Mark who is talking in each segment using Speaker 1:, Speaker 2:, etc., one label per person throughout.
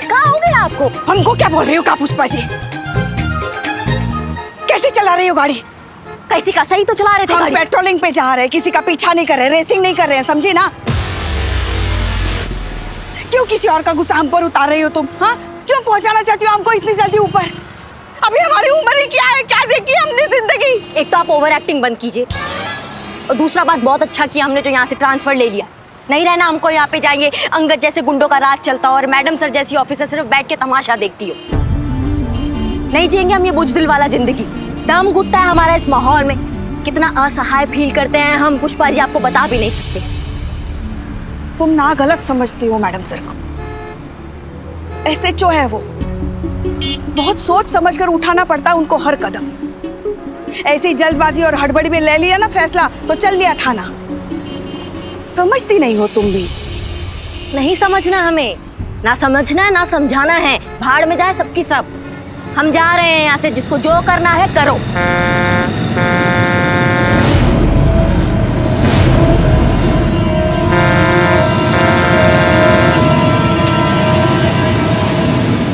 Speaker 1: कहाँ हो गया आपको?
Speaker 2: हमको क्या बोल रही हो का पुष्पा जी? कैसे चला रही हो गाड़ी?
Speaker 1: कैसी का? सही तो चला रहे थे
Speaker 2: हम
Speaker 1: गाड़ी।
Speaker 2: पेट्रोलिंग पे जा रहे हैं, किसी का पीछा नहीं कर रहे, रेसिंग नहीं कर रहे हैं, समझी ना? क्यों किसी और का गुस्सा हम पर उतार रही हो तुम? हाँ, क्यों पहुंचाना चाहती हो हमको इतनी जल्दी ऊपर? अभी हमारी उम्र ही क्या है, क्या देखी हमने जिंदगी?
Speaker 1: एक तो आप ओवर एक्टिंग बंद कीजिए, और दूसरा बात बहुत अच्छा किया हमने जो यहाँ से ट्रांसफर ले लिया। नहीं रहना हमको यहाँ पे जाइए अंगद जैसे गुंडों का राज चलता और मैडम सर जैसी ऑफिसर सिर्फ बैठ के तमाशा देखती हो। नहीं जिएंगे हम ये बुजदिल वाला जिंदगी। दम घुटता है हमारा इस माहौल में, कितना असहाय फील करते हैं हम पुष्पा जी, आपको बता भी नहीं सकते।
Speaker 2: तुम ना गलत समझती हो मैडम सर को। SHO है वो, बहुत सोच समझकर उठाना पड़ता है उनको हर कदम। ऐसी जल्दबाजी और हड़बड़ी में ले लिया ना फैसला तो चल लिया थाना। समझती नहीं हो तुम भी।
Speaker 1: नहीं समझना हमें, ना समझना है ना समझाना है, भाड़ में जाए सबकी सब। हम जा रहे हैं यहाँ से, जिसको जो करना है करो।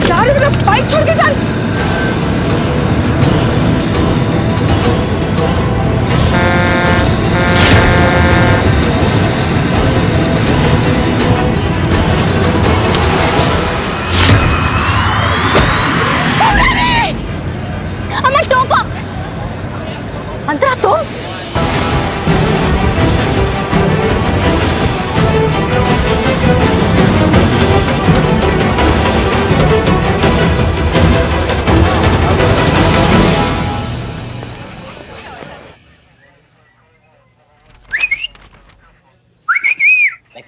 Speaker 2: जा रही हो तो बाइक छोड़ के चल।
Speaker 1: अंतरा तुम?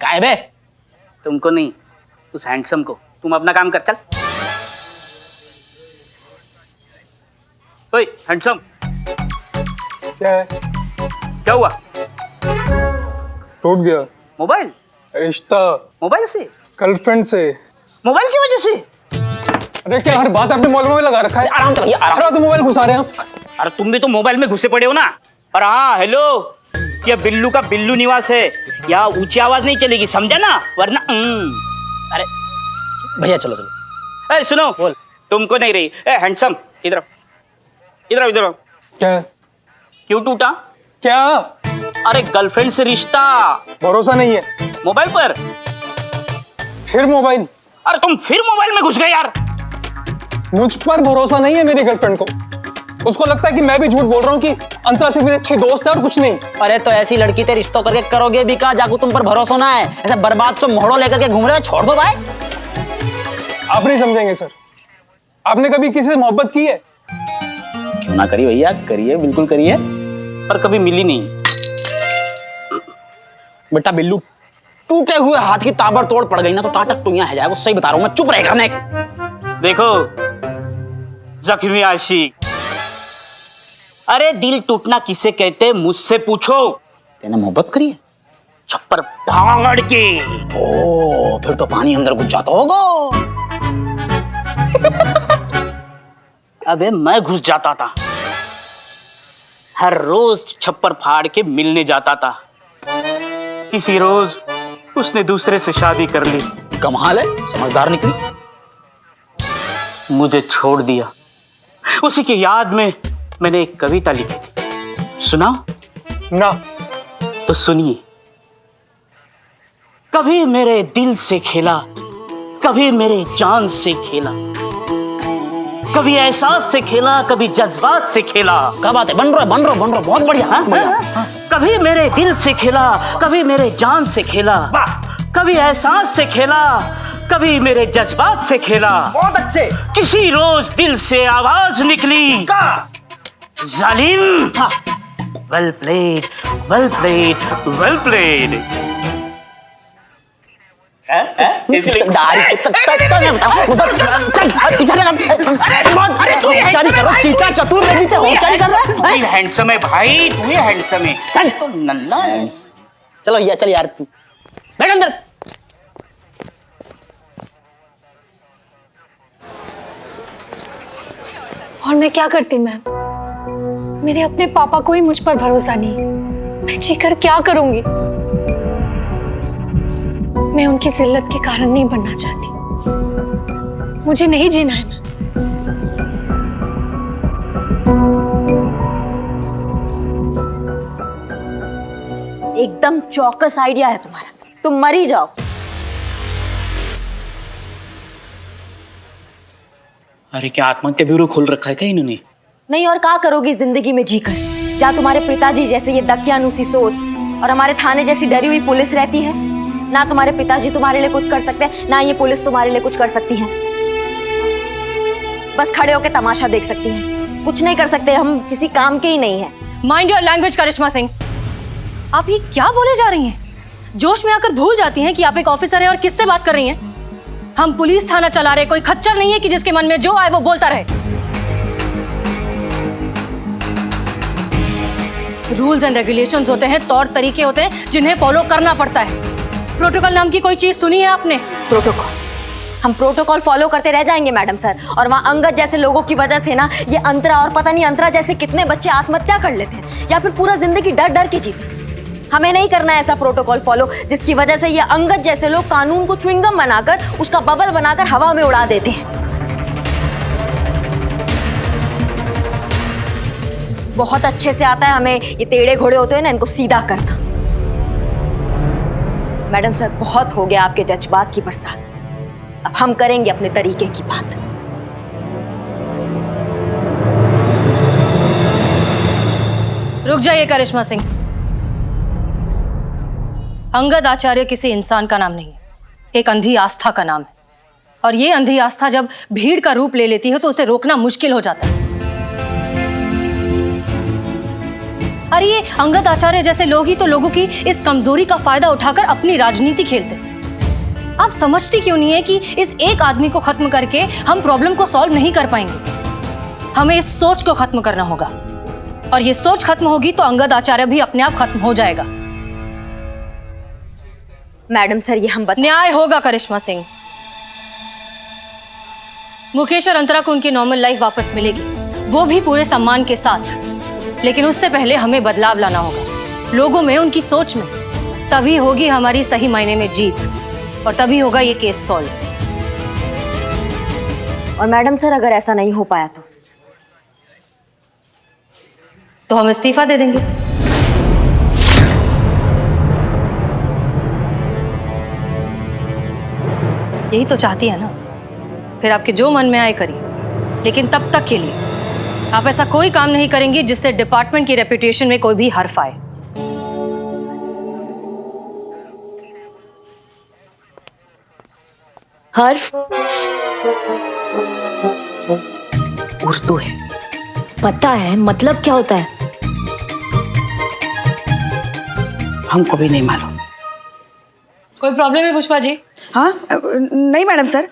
Speaker 3: काय बे? तुमको नहीं, उस हैंडसम को। तुम अपना काम कर, चल। ओए हैंडसम,
Speaker 4: क्या है?
Speaker 3: क्या हुआ?
Speaker 4: टूट गया
Speaker 3: मोबाइल?
Speaker 4: रिश्ता।
Speaker 3: मोबाइल से?
Speaker 4: गर्लफ्रेंड से।
Speaker 3: मोबाइल की वजह से?
Speaker 4: अरे क्या हर बात आपने मोबाइल में लगा रखा है?
Speaker 3: आराम से भैया, आराम।
Speaker 4: तो मोबाइल घुसा रहे हैं आप।
Speaker 3: अरे तुम भी तो मोबाइल में घुसे पड़े हो ना। और हाँ, हेलो, ये बिल्लू का बिल्लू निवास है, यहाँ ऊंची आवाज नहीं चलेगी, समझा ना? वरना
Speaker 5: अरे भैया चलो चलो।
Speaker 3: ए सुनो,
Speaker 5: बोल।
Speaker 3: तुमको नहीं रही। ए हैंडसम, इधर इधर इधर।
Speaker 4: क्या है?
Speaker 3: क्यों टूटा?
Speaker 4: क्या?
Speaker 3: अरे गर्लफ्रेंड से रिश्ता।
Speaker 4: भरोसा नहीं है
Speaker 3: मोबाइल पर?
Speaker 4: फिर मोबाइल?
Speaker 3: अरे तुम फिर मोबाइल में घुस गए यार।
Speaker 4: मुझ पर भरोसा नहीं है मेरी गर्लफ्रेंड को। उसको लगता है कि मैं भी झूठ बोल रहा हूँ कि अंतरा से मेरे अच्छे दोस्त है और कुछ नहीं।
Speaker 5: अरे तो ऐसी लड़की ते रिश्तों करके करोगे भी कहा, जाकू तुम पर भरोसा ना है। ऐसा बर्बाद से मोहड़ो लेकर के घूम रहे हो, छोड़ दो भाई।
Speaker 4: आप नहीं समझेंगे सर। आपने कभी किसी से मोहब्बत की है?
Speaker 5: क्यों ना करिए भैया, करिए, बिल्कुल करिए।
Speaker 3: पर कभी मिली नहीं।
Speaker 5: बेटा बिल्लू, टूटे हुए हाथ की ताबड़तोड़ पड़ गई ना तो ताटक टुइयां है जाएगा। सही बता रहा हूं मैं, चुप रहेगा मैं।
Speaker 3: देखो जख्मी आशिक, अरे दिल टूटना किसे कहते मुझसे पूछो।
Speaker 5: तेने मोहब्बत करी है?
Speaker 3: छप्पर फाड़ के।
Speaker 5: ओ फिर तो पानी अंदर घुस जाता होगा।
Speaker 3: अबे मैं घुस जाता था, हर रोज छप्पर फाड़ के मिलने जाता था। किसी रोज उसने दूसरे से शादी कर ली।
Speaker 5: कमाल है, समझदार निकली।
Speaker 3: मुझे छोड़ दिया। उसी की याद में मैंने एक कविता लिखी थी, सुना
Speaker 4: ना।
Speaker 3: तो सुनिए। कभी मेरे दिल से खेला, कभी मेरे जान से खेला, कभी एहसास से खेला, कभी जज्बात से खेला।
Speaker 5: क्या बात है, बन रहा बहुत बढ़िया। हाँ?
Speaker 3: कभी मेरे दिल से खेला, कभी मेरे जान से खेला, कभी एहसास से खेला, कभी मेरे जज्बात से खेला।
Speaker 5: बहुत अच्छे।
Speaker 3: किसी रोज दिल से आवाज निकली, जालिम। Well played, well played, well played.
Speaker 5: चीता चतुर लगी थे, होशियारी कर रहा है।
Speaker 3: हैंडसम है भाई, तू ही हैंडसम है। तो नन्ना है।
Speaker 5: चलो यार, चल यार तू बैठ अंदर।
Speaker 6: और मैं क्या करती मैम? मेरे अपने पापा को ही मुझ पर भरोसा नहीं। मैं जीकर क्या करूंगी? मैं उनकी जिल्लत के कारण नहीं बनना चाहती। मुझे नहीं जीना है मैम।
Speaker 1: एकदम चौकस आइडिया है तुम्हारा, तुम मर ही जाओ।
Speaker 3: अरे क्या आत्महत्या ब्यूरो खोल रखा है क्या इन्होंने?
Speaker 1: नहीं और क्या करोगी जिंदगी में जीकर? क्या तुम्हारे पिताजी जैसे ये दकियानूसी सोच और हमारे थाने जैसी डरी हुई पुलिस रहती है? ना तुम्हारे पिताजी तुम्हारे लिए कुछ कर सकते हैं, ना ये पुलिस तुम्हारे लिए कुछ कर सकती है। बस खड़े होकर तमाशा देख सकती है, कुछ नहीं कर सकते। हम किसी काम के ही नहीं है।
Speaker 7: माइंड योर लैंग्वेज करिश्मा सिंह। आप ये क्या बोले जा रही हैं? जोश में आकर भूल जाती हैं कि आप एक ऑफिसर हैं और किससे बात कर रही हैं। हम पुलिस थाना चला रहे, कोई खच्चर नहीं है कि जिसके मन में जो आए वो बोलता रहे। रूल्स एंड रेगुलेशंस होते हैं, तौर तरीके होते हैं जिन्हें फॉलो करना पड़ता है। प्रोटोकॉल नाम की कोई चीज सुनी है आपने?
Speaker 1: प्रोटोकॉल? हम प्रोटोकॉल फॉलो करते रह जाएंगे मैडम सर। और वहाँ अंगद जैसे लोगों की वजह से ना ये अंतरा और पता नहीं अंतरा जैसे कितने बच्चे आत्महत्या कर लेते हैं या फिर पूरा जिंदगी डर डर के जीते। हमें नहीं करना है ऐसा प्रोटोकॉल फॉलो जिसकी वजह से ये अंगद जैसे लोग कानून को च्युइंगम बनाकर उसका बबल बनाकर हवा में उड़ा देते हैं। बहुत अच्छे से आता है हमें ये टेढ़े घोड़े होते हैं ना, इनको सीधा करना। मैडम सर बहुत हो गया आपके जज्बात की बरसात, अब हम करेंगे अपने तरीके की बात।
Speaker 7: रुक जाइए करिश्मा सिंह। अंगद आचार्य किसी इंसान का नाम नहीं है, एक अंधी आस्था का नाम है। और ये अंधी आस्था जब भीड़ का रूप ले लेती है तो उसे रोकना मुश्किल हो जाता है। अरे ये अंगद आचार्य जैसे लोग ही तो लोगों की इस कमजोरी का फायदा उठाकर अपनी राजनीति खेलते हैं। आप समझती क्यों नहीं है कि इस एक आदमी को खत्म करके हम प्रॉब्लम को सॉल्व नहीं कर पाएंगे। हमें इस सोच को खत्म करना होगा, और ये सोच खत्म होगी तो अंगद आचार्य भी अपने आप खत्म हो जाएगा।
Speaker 1: मैडम सर ये हम
Speaker 7: न्याय होगा करिश्मा सिंह। मुकेश और अंतरा को उनकी नॉर्मल लाइफ वापस मिलेगी, वो भी पूरे सम्मान के साथ। लेकिन उससे पहले हमें बदलाव लाना होगा लोगों में, उनकी सोच में। तभी होगी हमारी सही मायने में जीत, और तभी होगा ये केस सॉल्व।
Speaker 1: और मैडम सर अगर ऐसा नहीं हो पाया
Speaker 7: तो हम इस्तीफा दे देंगे। यही तो चाहती है ना? फिर आपके जो मन में आए करिए, लेकिन तब तक के लिए आप ऐसा कोई काम नहीं करेंगी जिससे डिपार्टमेंट की रेपुटेशन में कोई भी हर्फ आए।
Speaker 8: हर्फ?
Speaker 1: उर्दू है।
Speaker 8: पता है, मतलब क्या होता है?
Speaker 2: हमको भी नहीं मालूम।
Speaker 7: कोई प्रॉब्लम है पुष्पा जी?
Speaker 2: हाँ नहीं मैडम सर,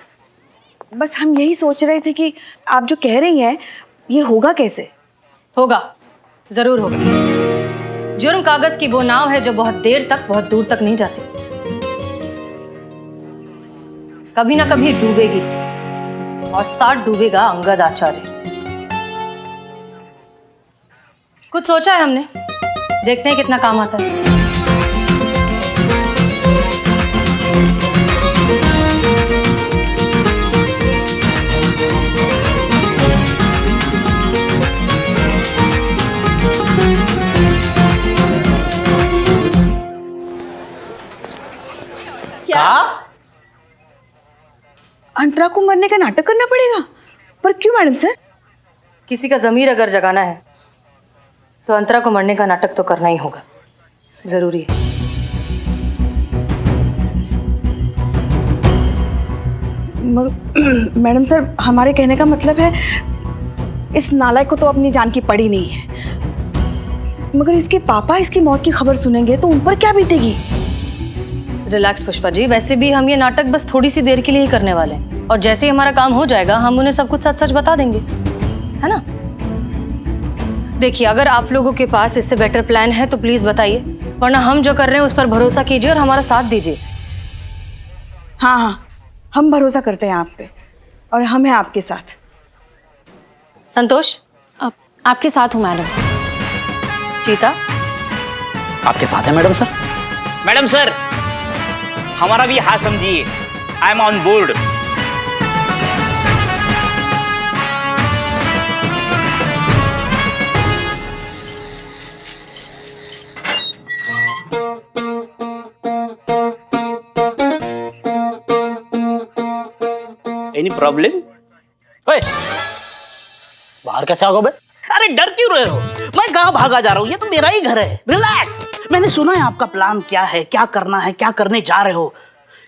Speaker 2: बस हम यही सोच रहे थे कि आप जो कह रही हैं ये होगा कैसे?
Speaker 7: होगा, जरूर होगा। जुर्म कागज की वो नाव है जो बहुत देर तक बहुत दूर तक नहीं जाती, कभी ना कभी डूबेगी, और साथ डूबेगा अंगद आचार्य। कुछ सोचा है हमने, देखते हैं कितना काम आता है।
Speaker 2: अंतरा को मरने का नाटक करना पड़ेगा? पर क्यों मैडम सर?
Speaker 7: किसी का जमीर अगर जगाना है तो अंतरा को मरने का नाटक तो करना ही होगा, जरूरी है।
Speaker 2: मैडम सर हमारे कहने का मतलब है इस नालायक को तो अपनी जान की पड़ी नहीं है, मगर इसके पापा इसकी मौत की खबर सुनेंगे तो उन पर क्या बीतेगी?
Speaker 7: रिलैक्स पुष्पा जी, वैसे भी हम ये नाटक बस थोड़ी सी देर के लिए ही करने वाले हैं, और जैसे ही हमारा काम हो जाएगा हम उन्हें सब कुछ सच सच बता देंगे, है ना? देखिए, अगर आप लोगों के पास इससे बेटर प्लान है तो प्लीज बताइए, वरना हम जो कर रहे हैं उस पर भरोसा कीजिए और हमारा साथ दीजिए।
Speaker 2: हाँ हाँ, हम भरोसा करते हैं आप पे, और हम हैं आपके साथ।
Speaker 7: संतोष?
Speaker 6: आपके साथ हूँ मैडम सर।
Speaker 7: चीता?
Speaker 5: आपके साथ है मैडम सर।
Speaker 3: मैडम सर हमारा भी हाथ समझिए, I am on board. Problem?
Speaker 5: ओए, बाहर कैसे आ गए बे?
Speaker 3: अरे डर क्यों रहे हो? मैं कहाँ भागा जा रहा हूँ? ये तो मेरा ही घर है। रिलैक्स। मैंने सुना है आपका प्लान क्या है, क्या करना है, क्या करने जा रहे हो।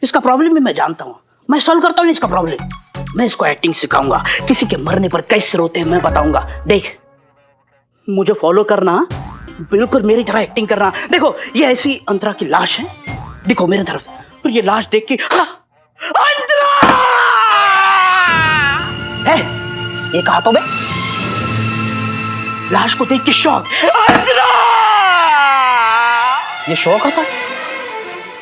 Speaker 3: इसका प्रॉब्लम भी मैं जानता हूँ, मैं सॉल्व करता हूँ इसका प्रॉब्लम। मैं इसको एक्टिंग सिखाऊंगा, किसी के मरने पर कैसे रोते हैं मैं बताऊंगा। देख, मुझे फॉलो करना, बिल्कुल मेरी तरह एक्टिंग करना। देखो ये ऐसी अंतरा की लाश है, देखो मेरी तरफ, और ये लाश देख के अंतरा!
Speaker 5: है, ये कहा तो बे?
Speaker 3: लाश को देख के शॉक। अंतरा!
Speaker 5: ये शौक था?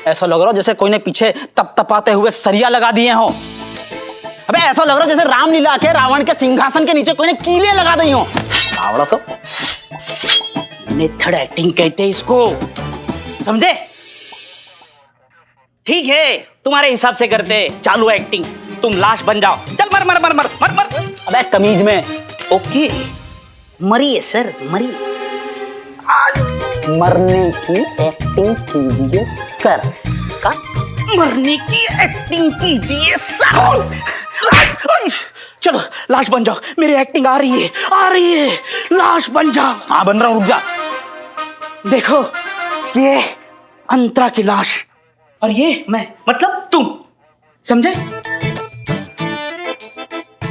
Speaker 5: ऐसा लग रहा जैसे कोई ने पीछे तप तपाते हुए सरिया लगा दिए हो। अबे ऐसा लग रहा जैसे रामलीला के रावण के सिंहासन के नीचे कोई ने कीले लगा दी हो। आवड़ा सब
Speaker 3: मेथड एक्टिंग कहते हैं इसको, समझे? ठीक है, तुम्हारे हिसाब से करते, चालू एक्टिंग। तुम लाश बन जाओ, चल मर मर मर मर मर मर।
Speaker 5: अबे कमीज में।
Speaker 3: ओके, मरिए सर, मरिए।
Speaker 5: मरने की एक्टिंग कीजिए सर। का?
Speaker 3: मरने की एक्टिंग कीजिए सर। चलो लाश बन जाओ, मेरी एक्टिंग आ रही है, आ रही है। लाश बन जाओ।
Speaker 5: हाँ बन रहा हूं, रुक जा।
Speaker 3: देखो ये अंतरा की लाश, और ये मैं, मतलब तुम, समझे?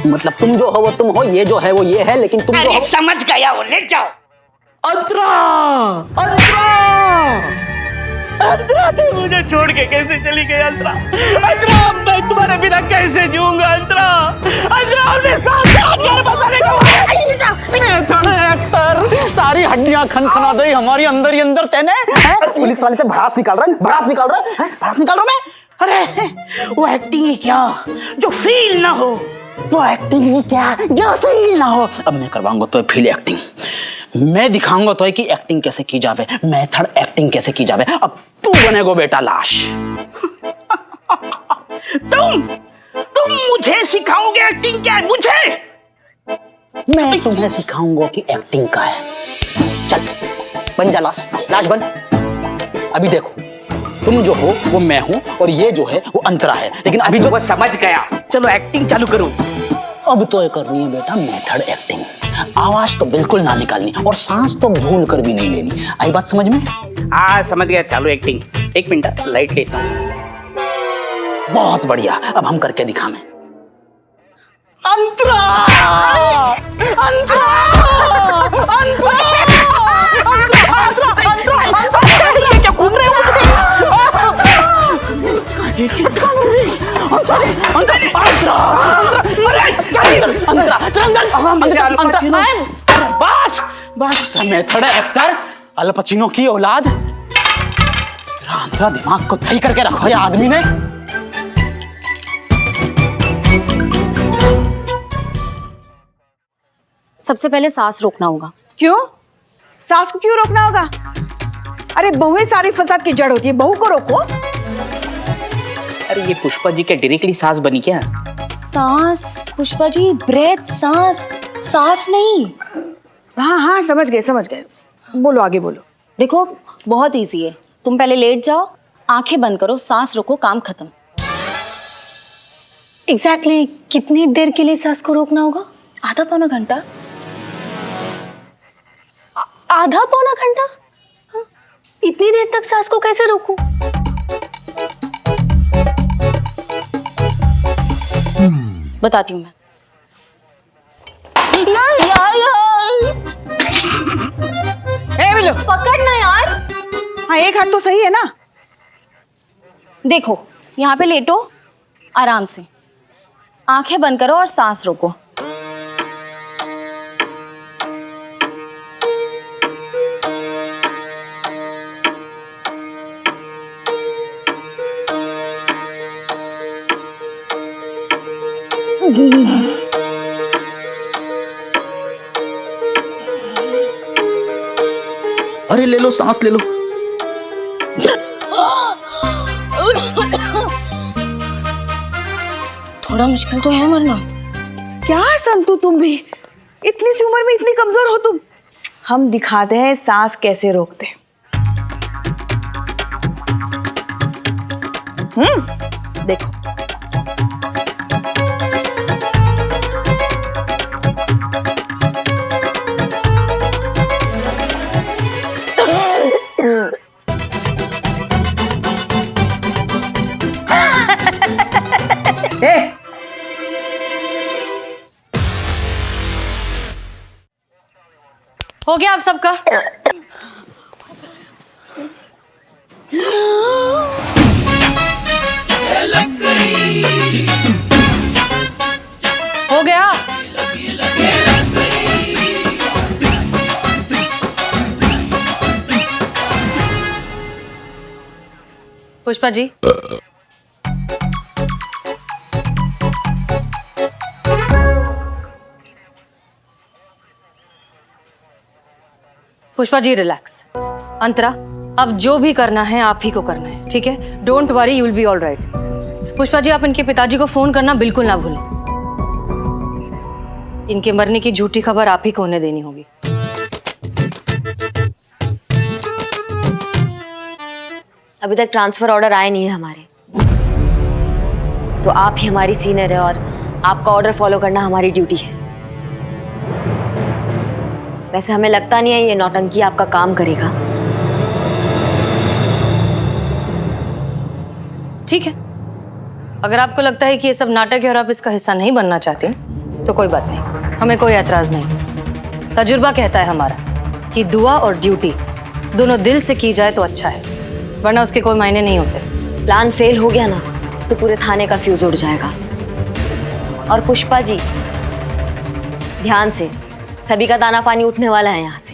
Speaker 5: मतलब तुम जो हो वो तुम हो, ये जो है वो ये है, लेकिन तुम जो हो।
Speaker 3: समझ गया, वो ले जाओ। अंतरा, अंतरा, अंतरा, तुम मुझे छोड़ के कैसे चली गई? अंतरा, अंतरा, मैं तुम्हारे बिना कैसे जीऊंगा? अंतरा, अंतरा, हमने साथ साथ घर बसाने का
Speaker 5: एक्टर, सारी हड्डियां खनखना दे हमारी अंदर ही अंदर। तेने पुलिस वाले से भड़ास निकाल रहा है, भड़ास निकाल रहा है, भड़ास निकाल रहा हूं मैं।
Speaker 3: अरे वो एक्टिंग है क्या जो फील ना हो?
Speaker 5: वो एक्टिंग ही क्या जो फील ना हो। अब मैं करवाऊंगा तो फील एक्टिंग, मैं दिखाऊंगा तो कि एक्टिंग कैसे की जावे, मेथड एक्टिंग कैसे की जावे। अब तू बनेगो बेटा लाश।
Speaker 3: तुम मुझे सिखाओगे एक्टिंग क्या है? मुझे?
Speaker 5: मैं तुम्हें सिखाऊंगा कि एक्टिंग का है। चल बन जा लाश, लाश बन। अभी देखो, तुम जो हो वो मैं हूं, और ये जो है वो अंतरा है। लेकिन अभी जो
Speaker 3: वो समझ गया, चलो एक्टिंग चालू करो।
Speaker 5: अब तो ये करनी है बेटा मेथड एक्टिंग। आवाज तो बिल्कुल ना निकालनी, और सांस तो भूल कर भी नहीं लेनी। आई बात समझ में?
Speaker 3: हाँ समझ गया, चालू एक्टिंग। एक मिनट, लाइट लेता हूँ।
Speaker 5: बहुत बढ़िया, अब हम करके दिखाएं। अंतरा! अंतरा! अंतरा! क्या घूम रहे हो?
Speaker 3: बस बस,
Speaker 5: मेथड एक्टर, अल पचिनो की औलाद। अंतरा दिमाग को सही करके रखो या आदमी ने।
Speaker 7: सबसे पहले सांस रोकना होगा।
Speaker 2: क्यों? सास को क्यों रोकना होगा? अरे बहुएं सारी फसाद की जड़ होती है, बहू को रोको।
Speaker 3: अरे ये पुष्पा जी क्या डायरेक्टली सास बनी क्या?
Speaker 6: सांस पुष्पा जी, ब्रेथ, सांस, सांस नहीं।
Speaker 2: हाँ हाँ समझ गए समझ गए, बोलो आगे बोलो।
Speaker 6: देखो बहुत इजी है, तुम पहले लेट जाओ, आंखें बंद करो, सांस रोको, काम खत्म। एग्जैक्टली कितनी देर के लिए सांस को रोकना होगा? आधा पौना घंटा? आधा पौना घंटा? हाँ? इतनी देर तक सांस को कैसे रोकूं? बताती हूँ मैं। पकड़ना यार।
Speaker 2: हाँ एक हाथ तो सही है ना।
Speaker 6: देखो यहाँ पे लेटो, आराम से आंखें बंद करो और सांस रोको।
Speaker 5: अरे ले लो, सांस ले लो।
Speaker 6: थोड़ा मुश्किल तो है मरना।
Speaker 2: क्या संतु तुम भी, इतनी सी उम्र में इतनी कमजोर हो तुम। हम दिखाते हैं सांस कैसे रोकते। देखो
Speaker 7: हो गया आप सबका? हो गया? पुष्पा जी, पुष्पा जी रिलैक्स। अंतरा, अब जो भी करना है आप ही को करना है, ठीक है? Don't worry, you will be all right. Pushpa ji, आप इनके पिताजी को फोन करना बिल्कुल ना भूलें। इनके मरने की झूठी खबर आप ही को उन्हें देनी होगी।
Speaker 1: अभी तक ट्रांसफर ऑर्डर आए नहीं है हमारे, तो आप ही हमारी सीनियर है और आपका ऑर्डर फॉलो करना हमारी ड्यूटी है। वैसे हमें लगता नहीं है ये नौटंकी आपका काम करेगा।
Speaker 7: ठीक है, अगर आपको लगता है कि ये सब नाटक है और आप इसका हिस्सा नहीं बनना चाहते तो कोई बात नहीं, हमें कोई एतराज नहीं। तजुर्बा कहता है हमारा कि दुआ और ड्यूटी दोनों दिल से की जाए तो अच्छा है, वरना उसके कोई मायने नहीं होते।
Speaker 1: प्लान फेल हो गया ना तो पूरे थाने का फ्यूज उड़ जाएगा। और पुष्पा जी, ध्यान से, सभी का दाना पानी उठने वाला है यहाँ से।